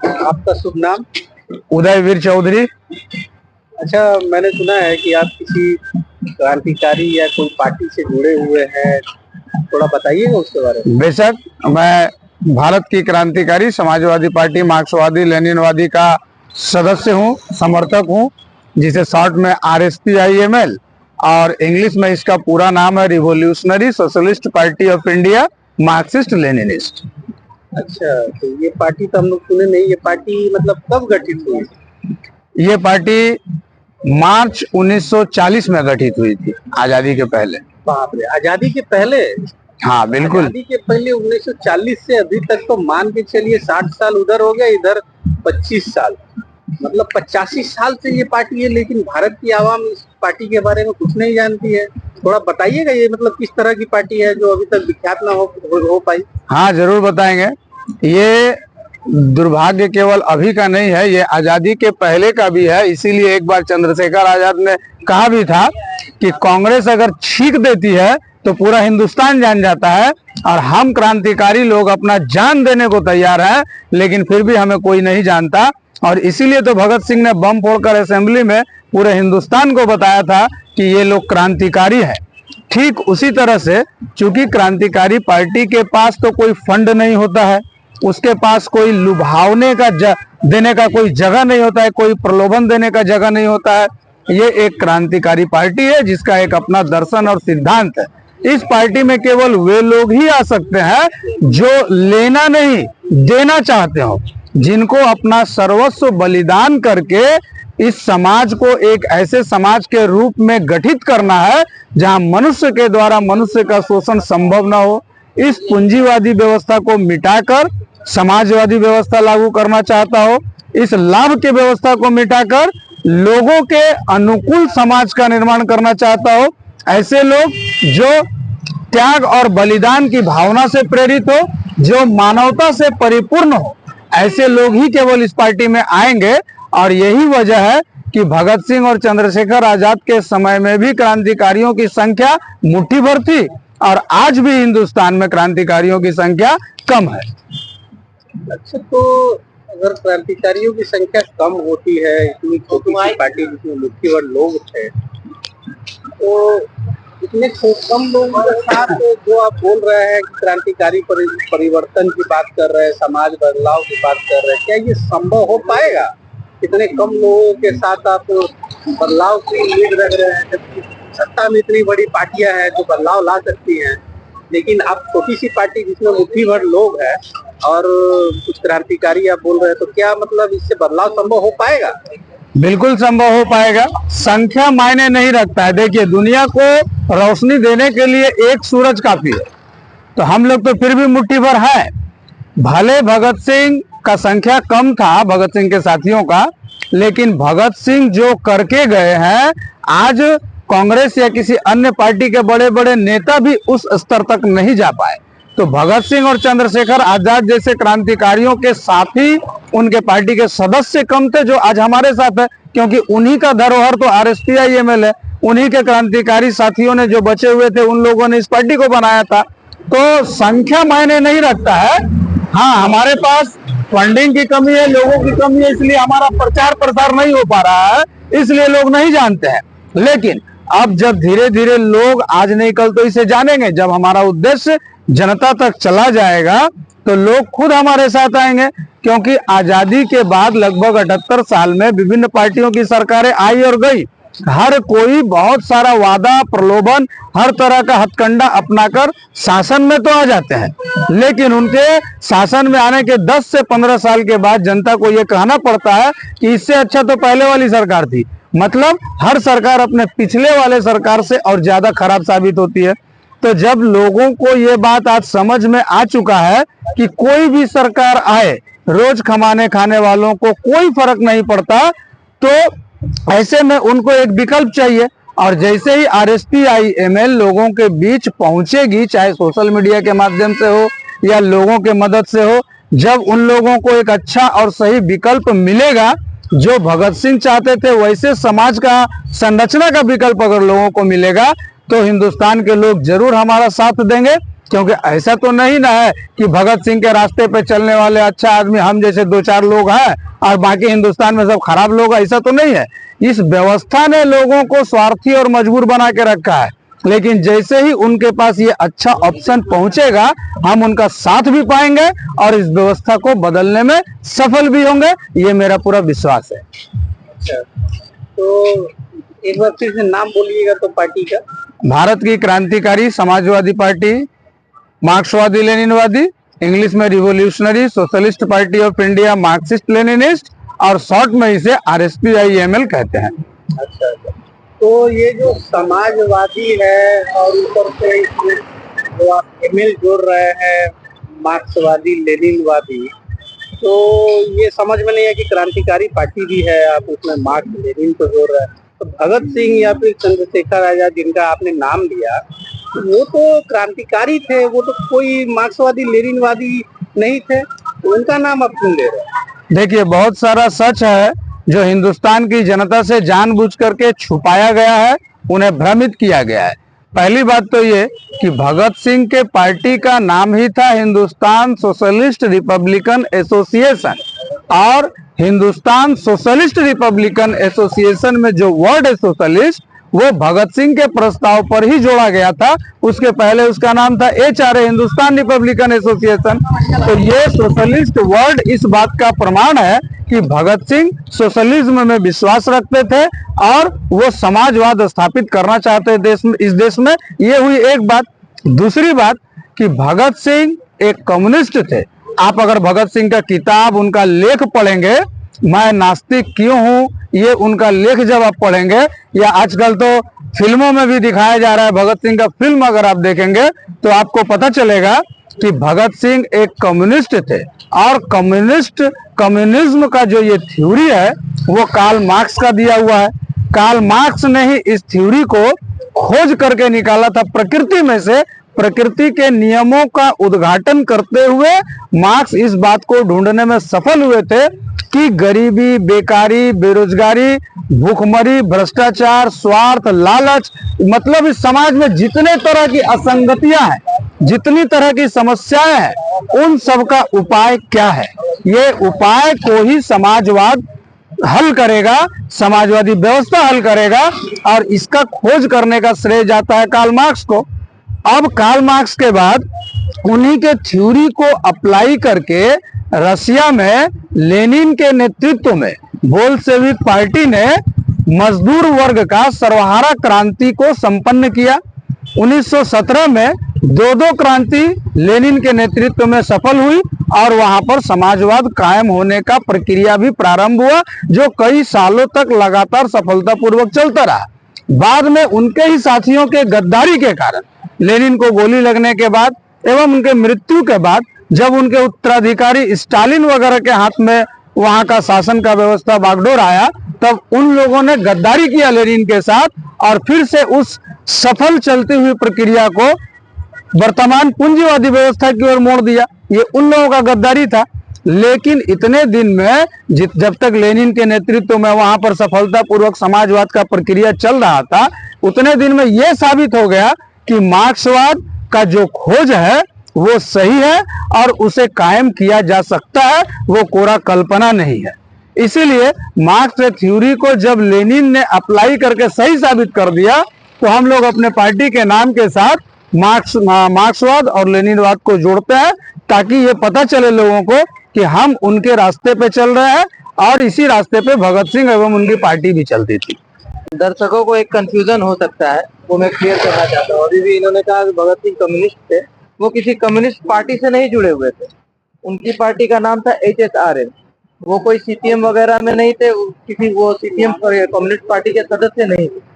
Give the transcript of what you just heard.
आपका शुभ नाम? उदयवीर चौधरी। अच्छा, मैंने सुना है कि आप किसी क्रांतिकारी या कोई पार्टी से जुड़े हुए हैं, थोड़ा बताइएगा उसके बारे में। बेशक, मैं भारत की क्रांतिकारी समाजवादी पार्टी मार्क्सवादी लेनिनवादी का सदस्य हूँ, समर्थक हूँ, जिसे शॉर्ट में RSPIML और इंग्लिश में इसका पूरा नाम है revolutionary socialist party of India Marxist Leninist. अच्छा, तो ये पार्टी तो हम लोग सुने नहीं। ये पार्टी मतलब कब गठित हुई? ये पार्टी मार्च 1940 में गठित हुई थी, आजादी के पहले। बाप रे, आजादी के पहले? हाँ बिल्कुल। आजादी के पहले 1940 से अभी तक तो मान के चलिए 60 साल उधर हो गया, इधर 25 साल, मतलब 85 साल से ये पार्टी है। लेकिन भारत की आवाम इस पार्टी के बारे में कुछ नहीं जानती है। थोड़ा बताइएगा ये मतलब किस तरह की पार्टी है जो अभी तक विख्यात ना हो पाई। हाँ जरूर बताएंगे। ये दुर्भाग्य केवल अभी का नहीं है, ये आजादी के पहले का भी है। इसीलिए एक बार चंद्रशेखर आजाद ने कहा भी था कि कांग्रेस अगर छींक देती है तो पूरा हिंदुस्तान जान जाता है, और हम क्रांतिकारी लोग अपना जान देने को तैयार हैं, लेकिन फिर भी हमें कोई नहीं जानता। और इसीलिए तो भगत सिंह ने बम फोड़कर असेंबली में पूरे हिंदुस्तान को बताया था कि ये लोग क्रांतिकारी है। ठीक उसी तरह से, चूंकि क्रांतिकारी पार्टी के पास तो कोई फंड नहीं होता है, उसके पास कोई लुभावने का देने का कोई जगह नहीं होता है, कोई प्रलोभन देने का जगह नहीं होता है। ये एक क्रांतिकारी पार्टी है जिसका एक अपना दर्शन और सिद्धांत है। इस पार्टी में केवल वे लोग ही आ सकते हैं जो लेना नहीं देना चाहते हो, जिनको अपना सर्वस्व बलिदान करके इस समाज को एक ऐसे समाज के रूप में गठित करना है जहां मनुष्य के द्वारा मनुष्य का शोषण संभव न हो। इस पूंजीवादी व्यवस्था को मिटाकर समाजवादी व्यवस्था लागू करना चाहता हो, इस लाभ के व्यवस्था को मिटाकर लोगों के अनुकूल समाज का निर्माण करना चाहता हो। ऐसे लोग जो त्याग और बलिदान की भावना से प्रेरित हो, जो मानवता से परिपूर्ण हो, ऐसे लोग ही केवल इस पार्टी में आएंगे। और यही वजह है कि भगत सिंह और चंद्रशेखर आजाद के समय में भी क्रांतिकारियों की संख्या मुट्ठी भर थी, और आज भी हिंदुस्तान में क्रांतिकारियों की संख्या कम है। अच्छा, तो अगर क्रांतिकारियों की संख्या कम होती है, इतनी छोटी सी पार्टी जिसमें मुट्ठी भर लोग थे, तो इतने कम लोगों के साथ जो आप बोल रहे हैं कि क्रांतिकारी परिवर्तन की बात कर रहे हैं, समाज बदलाव की बात कर रहे हैं, क्या ये संभव हो पाएगा? इतने कम लोगों के साथ आप बदलाव की उम्मीद रख रहे हैं, जबकि सत्ता में इतनी बड़ी पार्टियां हैं जो बदलाव ला सकती हैं, लेकिन आप छोटी सी पार्टी जिसमें मुट्ठी भर लोग हैं और कुछ क्रांतिकारी आप बोल रहे हैं, तो क्या मतलब इससे बदलाव संभव हो पाएगा? बिल्कुल संभव हो पाएगा। संख्या मायने नहीं रखता है। देखिए, दुनिया को रोशनी देने के लिए एक सूरज काफी है, तो हम लोग तो फिर भी मुट्ठी भर है। भले भगत सिंह का संख्या कम था, भगत सिंह के साथियों का, लेकिन भगत सिंह जो करके गए हैं, आज कांग्रेस या किसी अन्य पार्टी के बड़े बड़े नेता भी उस स्तर तक नहीं जा पाए। तो भगत सिंह और चंद्रशेखर आजाद जैसे क्रांतिकारियों के साथी उनके पार्टी के सदस्य कम थे जो आज हमारे साथ है, क्योंकि उन्हीं का धरोहर तो RSPIML है। उन्हीं के क्रांतिकारी साथियों ने, जो बचे हुए थे, उन लोगों ने इस पार्टी को बनाया था। तो संख्या मायने नहीं रखता है। हाँ, हमारे पास फंडिंग की कमी है, लोगों की कमी है, इसलिए हमारा प्रचार प्रसार नहीं हो पा रहा है, इसलिए लोग नहीं जानते हैं। लेकिन अब जब धीरे धीरे लोग, आज नहीं कल तो इसे जानेंगे, जब हमारा उद्देश्य जनता तक चला जाएगा तो लोग खुद हमारे साथ आएंगे। क्योंकि आजादी के बाद लगभग 78 साल में विभिन्न पार्टियों की सरकारें आई और गई। हर कोई बहुत सारा वादा, प्रलोभन, हर तरह का हथकंडा अपनाकर शासन में तो आ जाते हैं, लेकिन उनके शासन में आने के 10 से 15 साल के बाद जनता को यह कहना पड़ता है कि इससे अच्छा तो पहले वाली सरकार थी। मतलब हर सरकार अपने पिछले वाले सरकार से और ज्यादा खराब साबित होती है। तो जब लोगों को ये बात आज समझ में आ चुका है कि कोई भी सरकार आए, रोज कमाने खाने वालों को कोई फर्क नहीं पड़ता, तो ऐसे में उनको एक विकल्प चाहिए। और जैसे ही RSPIML लोगों के बीच पहुंचेगी, चाहे सोशल मीडिया के माध्यम से हो या लोगों के मदद से हो, जब उन लोगों को एक अच्छा और सही विकल्प मिलेगा, जो भगत सिंह चाहते थे वैसे समाज का संरचना का विकल्प अगर लोगों को मिलेगा, तो हिंदुस्तान के लोग जरूर हमारा साथ देंगे। क्योंकि ऐसा तो नहीं ना है कि भगत सिंह के रास्ते पे चलने वाले अच्छा आदमी हम जैसे 2-4 लोग हैं और बाकी हिंदुस्तान में सब खराब लोग हैं, ऐसा तो नहीं है। इस व्यवस्था ने लोगों को स्वार्थी और मजबूर बना के रखा है, लेकिन जैसे ही उनके पास ये अच्छा ऑप्शन पहुंचेगा हम उनका साथ भी पाएंगे और इस व्यवस्था को बदलने में सफल भी होंगे, ये मेरा पूरा विश्वास है। अच्छा, तो एक बार फिर से नाम बोलिएगा तो पार्टी का। भारत की क्रांतिकारी समाजवादी पार्टी, मार्क्सवादी लेनिनवादी, इंग्लिश में revolutionary socialist party of India, Marxist Leninist, और शॉर्ट में इसे RSPIML कहते हैं। अच्छा, तो ये जो समाजवादी है और ऊपर से इसमें जो आप एमएल जोड़ रहे हैं मार्क्सवादी लेनिनवादी, तो ये समझ में नहीं है कि क्रांतिकारी पार्टी भी है, आप उसमें मार्क्स लेनिन को जोड़ रहे हैं। तो भगत सिंह या फिर चंद्रशेखर आजाद जिनका आपने नाम लिया, वो तो क्रांतिकारी थे, वो तो कोई मार्क्सवादी लेनिनवादी नहीं थे, तो उनका नाम आप क्यों ले रहे हैं? देखिए, बहुत सारा सच है जो हिंदुस्तान की जनता से जानबूझ करके छुपाया गया है, उन्हें भ्रमित किया गया है। पहली बात तो ये कि भगत सिंह के पार्टी का नाम ही था हिंदुस्तान सोशलिस्ट रिपब्लिकन एसोसिएशन, और हिंदुस्तान सोशलिस्ट रिपब्लिकन एसोसिएशन में जो वर्ड है सोशलिस्ट, वो भगत सिंह के प्रस्ताव पर ही जोड़ा गया था। उसके पहले उसका नाम था HRA, हिंदुस्तान रिपब्लिकन एसोसिएशन। तो ये सोशलिस्ट वर्ड इस बात का प्रमाण है कि भगत सिंह सोशलिज्म में विश्वास रखते थे और वो समाजवाद स्थापित करना चाहते देश में, इस देश में। ये हुई एक बात। दूसरी बात कि भगत सिंह एक कम्युनिस्ट थे। आप अगर भगत सिंह का किताब, उनका लेख पढ़ेंगे, मैं नास्तिक क्यों हूं, ये उनका लेख जब आप पढ़ेंगे, या आजकल तो फिल्मों में भी दिखाया जा रहा है भगत सिंह का फिल्म, अगर आप देखेंगे तो आपको पता चलेगा कि भगत सिंह एक कम्युनिस्ट थे। और कम्युनिज्म का जो ये थ्योरी है वो कार्ल मार्क्स का दिया हुआ है। कार्ल मार्क्स ने ही इस थ्योरी को खोज करके निकाला था प्रकृति में से। प्रकृति के नियमों का उद्घाटन करते हुए मार्क्स इस बात को ढूंढने में सफल हुए थे कि गरीबी, बेकारी, बेरोजगारी, भूखमरी, भ्रष्टाचार, स्वार्थ, लालच, मतलब इस समाज में जितने तरह की असंगतियां हैं, जितनी तरह की समस्याएं हैं, उन सब का उपाय क्या है। ये उपाय को ही समाजवाद हल करेगा, समाजवादी व्यवस्था हल करेगा, और इसका खोज करने का श्रेय जाता है कार्ल मार्क्स को। अब कार्ल मार्क्स के बाद उन्हीं के थ्योरी को अप्लाई करके रशिया में लेनिन के नेतृत्व में बोल्शेविक पार्टी ने मजदूर वर्ग का सर्वहारा क्रांति को संपन्न किया। 1917 में दो क्रांति लेनिन के नेतृत्व में सफल हुई और वहां पर समाजवाद कायम होने का प्रक्रिया भी प्रारंभ हुआ, जो कई सालों तक लगातार सफलतापूर्वक चलता रहा। बाद में उनके ही साथियों के गद्दारी के कारण लेनिन को गोली लगने के बाद एवं उनके मृत्यु के बाद, जब उनके उत्तराधिकारी स्टालिन वगैरह के हाथ में वहां का शासन का व्यवस्था बागडोर आया, तब उन लोगों ने गद्दारी किया लेनिन के साथ और फिर से उस सफल चलती हुई प्रक्रिया को वर्तमान पूंजीवादी व्यवस्था की ओर मोड़ दिया। ये उन लोगों का गद्दारी था। लेकिन इतने दिन में जब तक लेनिन के नेतृत्व में वहां पर सफलतापूर्वक समाजवाद का प्रक्रिया चल रहा था, उतने दिन में यह साबित हो गया कि मार्क्सवाद का जो खोज है वो सही है और उसे कायम किया जा सकता है, वो कोरा कल्पना नहीं है। इसीलिए मार्क्स के थ्योरी को जब लेनिन ने अप्लाई करके सही साबित कर दिया, तो हम लोग अपने पार्टी के नाम के साथ मार्क्सवाद और लेनिनवाद को जोड़ते हैं, ताकि ये पता चले लोगों को कि हम उनके रास्ते पे चल रहे हैं और इसी रास्ते पे भगत सिंह एवं उनकी पार्टी भी चलती थी। दर्शकों को एक कंफ्यूजन हो सकता है, वो मैं क्लियर करना चाहता हूँ। अभी भी इन्होंने कहा कि भगत सिंह कम्युनिस्ट थे, वो किसी कम्युनिस्ट पार्टी से नहीं जुड़े हुए थे। उनकी पार्टी का नाम था HSRL। वो कोई CPM वगैरह में नहीं थे, किसी वो CPM कम्युनिस्ट पार्टी के सदस्य नहीं थे।